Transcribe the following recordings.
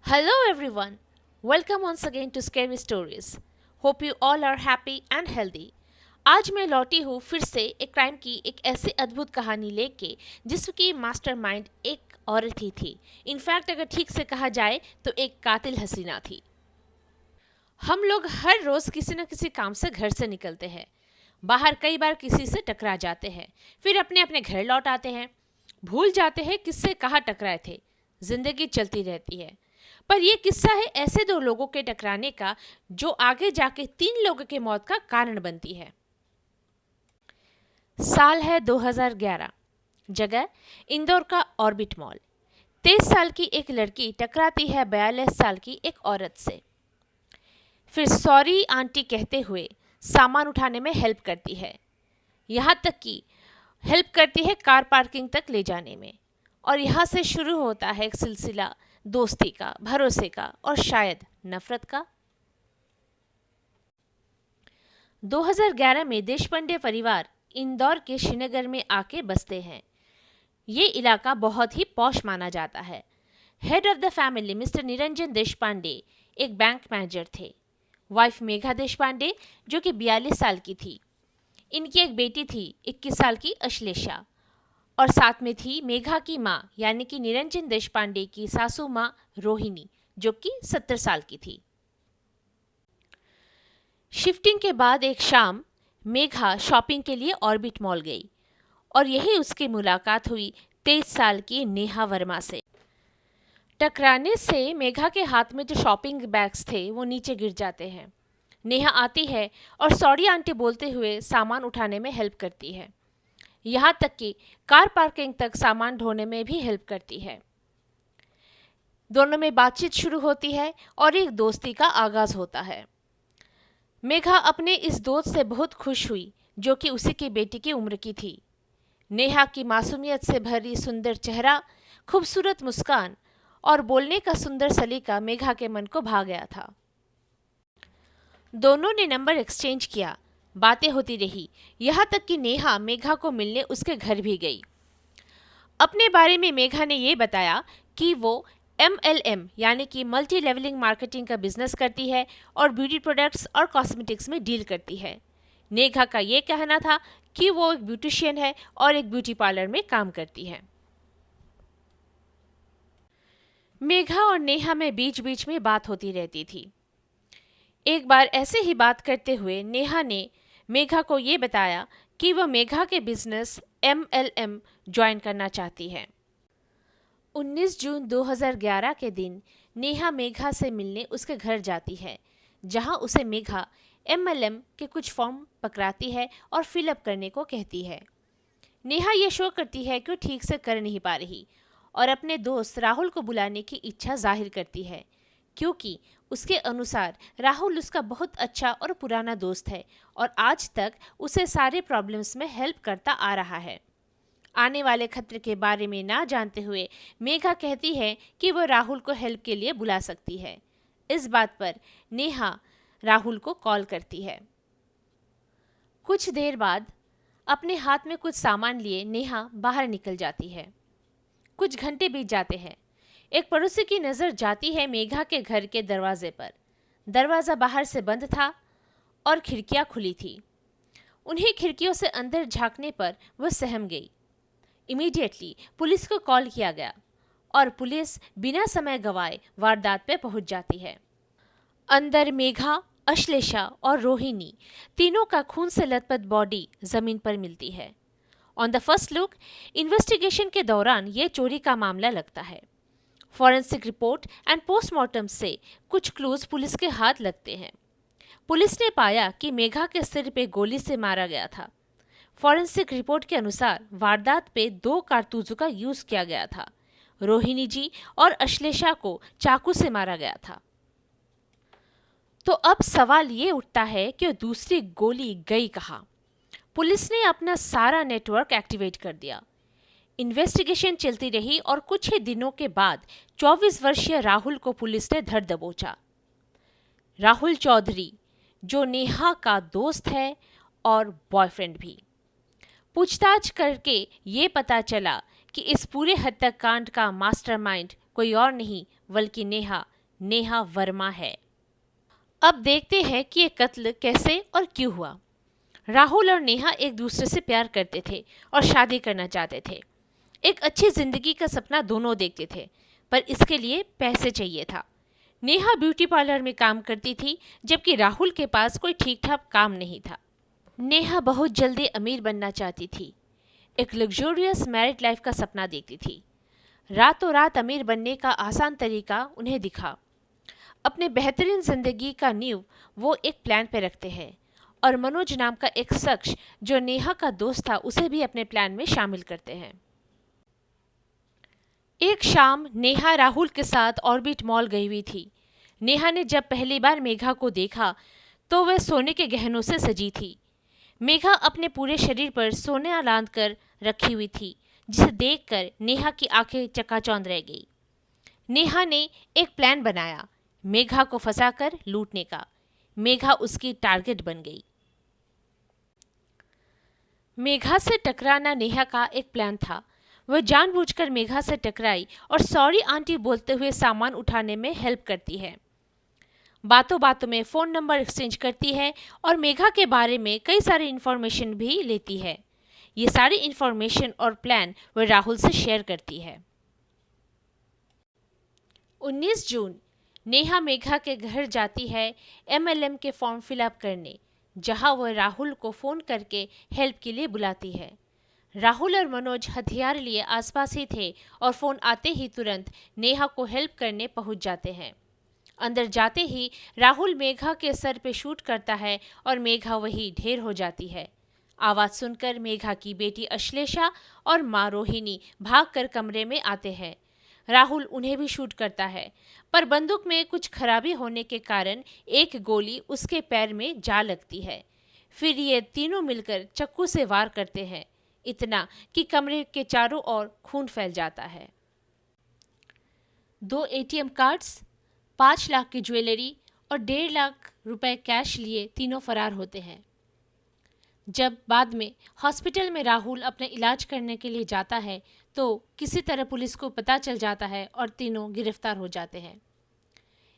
Hello everyone. Welcome once again to Scary Stories. Hope you all are happy and healthy. आज मैं लौटी हूँ फिर से एक क्राइम की एक ऐसी अद्भुत कहानी लेके जिसकी मास्टरमाइंड एक औरत ही थी। इनफैक्ट अगर ठीक से कहा जाए तो एक कातिल हसीना थी। हम लोग हर रोज किसी न किसी काम से घर से निकलते हैं। बाहर कई बार किसी से टकरा जाते हैं, फिर अपने अपने घर लौट आते हैं। भूल जाते हैं किससे कहाँ टकराए थे। जिंदगी चलती रहती है। पर यह किस्सा है ऐसे दो लोगों के टकराने का जो आगे जाके तीन लोगों की मौत का कारण बनती है। साल है 2011। जगह इंदौर का ऑर्बिट मॉल। 23 साल की एक लड़की टकराती है 42 साल की एक औरत से। फिर सॉरी आंटी कहते हुए सामान उठाने में हेल्प करती है। यहाँ तक कि हेल्प करती है कार पार्किंग तक ले जाने में। और यहाँ से शुरू होता है एक सिलसिला दोस्ती का, भरोसे का और शायद नफरत का। 2011 में देशपांडे परिवार इंदौर के श्रीनगर में आके बसते हैं। ये इलाका बहुत ही पॉश माना जाता है। Head of the family mister Niranjan Deshpande एक बैंक मैनेजर थे। वाइफ मेघा देशपांडे जो कि 42 साल की थी। इनकी एक बेटी थी 21 साल की अश्लेषा। और साथ में थी मेघा की माँ यानी कि निरंजन देशपांडे की सासू माँ रोहिणी जो कि 70 साल की थी। शिफ्टिंग के बाद एक शाम मेघा शॉपिंग के लिए ऑर्बिट मॉल गई और यही उसकी मुलाकात हुई 23 साल की नेहा वर्मा से। टकराने से मेघा के हाथ में जो शॉपिंग बैग्स थे वो नीचे गिर जाते हैं। नेहा आती है और सॉरी आंटी बोलते हुए सामान उठाने में हेल्प करती है। यहाँ तक कि कार पार्किंग तक सामान ढोने में भी हेल्प करती है। दोनों में बातचीत शुरू होती है और एक दोस्ती का आगाज होता है। मेघा अपने इस दोस्त से बहुत खुश हुई जो कि उसी की बेटी की उम्र की थी। नेहा की मासूमियत से भरी सुंदर चेहरा, खूबसूरत मुस्कान और बोलने का सुंदर सलीका मेघा के मन को भा गया था। दोनों ने नंबर एक्सचेंज किया, बातें होती रही, यहाँ तक कि नेहा मेघा को मिलने उसके घर भी गई। अपने बारे में मेघा ने ये बताया कि वो MLM यानी कि मल्टी लेवलिंग मार्केटिंग का बिजनेस करती है और ब्यूटी प्रोडक्ट्स और कॉस्मेटिक्स में डील करती है। नेहा का ये कहना था कि वो एक ब्यूटिशियन है और एक ब्यूटी पार्लर में काम करती है। मेघा और नेहा में बीच बीच में बात होती रहती थी। एक बार ऐसे ही बात करते हुए नेहा ने मेघा को ये बताया कि वह मेघा के बिजनेस MLM ज्वाइन करना चाहती है। 19 जून 2011 के दिन नेहा मेघा से मिलने उसके घर जाती है, जहां उसे मेघा MLM के कुछ फॉर्म पकड़ाती है और फिलअप करने को कहती है। नेहा ये शो करती है कि वो ठीक से कर नहीं पा रही और अपने दोस्त राहुल को बुलाने की इच्छा जाहिर करती है, क्योंकि उसके अनुसार राहुल उसका बहुत अच्छा और पुराना दोस्त है और आज तक उसे सारे प्रॉब्लम्स में हेल्प करता आ रहा है। आने वाले खतरे के बारे में ना जानते हुए मेघा कहती है कि वह राहुल को हेल्प के लिए बुला सकती है। इस बात पर नेहा राहुल को कॉल करती है। कुछ देर बाद अपने हाथ में कुछ सामान लिए नेहा बाहर निकल जाती है। कुछ घंटे बीत जाते हैं। एक पड़ोसी की नज़र जाती है मेघा के घर के दरवाजे पर। दरवाज़ा बाहर से बंद था और खिड़कियां खुली थी। उन्हीं खिड़कियों से अंदर झांकने पर वह सहम गई। इमीडिएटली पुलिस को कॉल किया गया और पुलिस बिना समय गवाए वारदात पे पहुंच जाती है। अंदर मेघा, अश्लेषा और रोहिणी तीनों का खून से लथपथ बॉडी जमीन पर मिलती है। On the first look investigation के दौरान ये चोरी का मामला लगता है। फॉरेंसिक रिपोर्ट एंड पोस्टमार्टम से कुछ क्लूज पुलिस के हाथ लगते हैं। पुलिस ने पाया कि मेघा के सिर पे गोली से मारा गया था। फॉरेंसिक रिपोर्ट के अनुसार वारदात पे 2 कारतूसों का यूज किया गया था। रोहिणी जी और अश्लेषा को चाकू से मारा गया था। तो अब सवाल ये उठता है कि दूसरी गोली गई कहाँ? पुलिस ने अपना सारा नेटवर्क एक्टिवेट कर दिया। इन्वेस्टिगेशन चलती रही और कुछ ही दिनों के बाद 24 वर्षीय राहुल को पुलिस ने धर दबोचा। राहुल चौधरी जो नेहा का दोस्त है और बॉयफ्रेंड भी। पूछताछ करके ये पता चला कि इस पूरे हत्याकांड का मास्टरमाइंड कोई और नहीं बल्कि नेहा नेहा वर्मा है। अब देखते हैं कि ये कत्ल कैसे और क्यों हुआ। राहुल और नेहा एक दूसरे से प्यार करते थे और शादी करना चाहते थे। एक अच्छी जिंदगी का सपना दोनों देखते थे, पर इसके लिए पैसे चाहिए था। नेहा ब्यूटी पार्लर में काम करती थी, जबकि राहुल के पास कोई ठीक ठाक काम नहीं था। नेहा बहुत जल्दी अमीर बनना चाहती थी, एक लग्जोरियस मैरिड लाइफ का सपना देखती थी। रातों रात अमीर बनने का आसान तरीका उन्हें दिखा। अपने बेहतरीन जिंदगी का नींव वो एक प्लान पे रखते हैं और मनोज नाम का एक शख्स जो नेहा का दोस्त था उसे भी अपने प्लान में शामिल करते हैं। एक शाम नेहा राहुल के साथ ऑर्बिट मॉल गई हुई थी। नेहा ने जब पहली बार मेघा को देखा तो वह सोने के गहनों से सजी थी। मेघा अपने पूरे शरीर पर सोना लांद कर रखी हुई थी, जिसे देखकर नेहा की आंखें चकाचौंध रह गई। नेहा ने एक प्लान बनाया, मेघा को फंसाकर लूटने का। मेघा उसकी टारगेट बन गई। मेघा से टकराना नेहा का एक प्लान था। वह जानबूझकर मेघा से टकराई और सॉरी आंटी बोलते हुए सामान उठाने में हेल्प करती है। बातों बातों में फ़ोन नंबर एक्सचेंज करती है और मेघा के बारे में कई सारी इन्फॉर्मेशन भी लेती है। ये सारी इन्फॉर्मेशन और प्लान वह राहुल से शेयर करती है। 19 जून नेहा मेघा के घर जाती है MLM के फॉर्म फिलअप करने, जहां वह राहुल को फ़ोन करके हेल्प के लिए बुलाती है। राहुल और मनोज हथियार लिए आसपास ही थे और फ़ोन आते ही तुरंत नेहा को हेल्प करने पहुंच जाते हैं। अंदर जाते ही राहुल मेघा के सर पे शूट करता है और मेघा वही ढेर हो जाती है। आवाज़ सुनकर मेघा की बेटी अश्लेषा और माँ रोहिणी भागकर कमरे में आते हैं। राहुल उन्हें भी शूट करता है, पर बंदूक में कुछ खराबी होने के कारण एक गोली उसके पैर में जा लगती है। फिर ये तीनों मिलकर चाकू से वार करते हैं, इतना कि कमरे के चारों ओर खून फैल जाता है। 2 ATM कार्ड्स, 5 लाख की ज्वेलरी और 1.5 लाख रुपए कैश लिए तीनों फरार होते हैं। जब बाद में हॉस्पिटल में राहुल अपने इलाज करने के लिए जाता है तो किसी तरह पुलिस को पता चल जाता है और तीनों गिरफ्तार हो जाते हैं।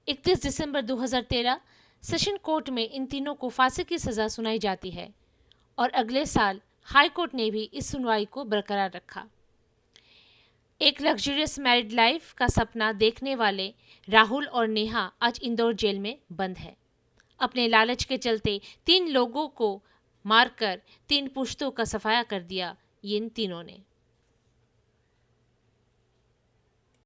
31 दिसंबर 2013 सेशन कोर्ट में इन तीनों को फांसी की सज़ा सुनाई जाती है और अगले साल हाई कोर्ट ने भी इस सुनवाई को बरकरार रखा। एक लग्जरियस मैरिड लाइफ का सपना देखने वाले राहुल और नेहा आज इंदौर जेल में बंद है। अपने लालच के चलते 3 लोगों को मारकर 3 पुश्तों का सफाया कर दिया इन तीनों ने।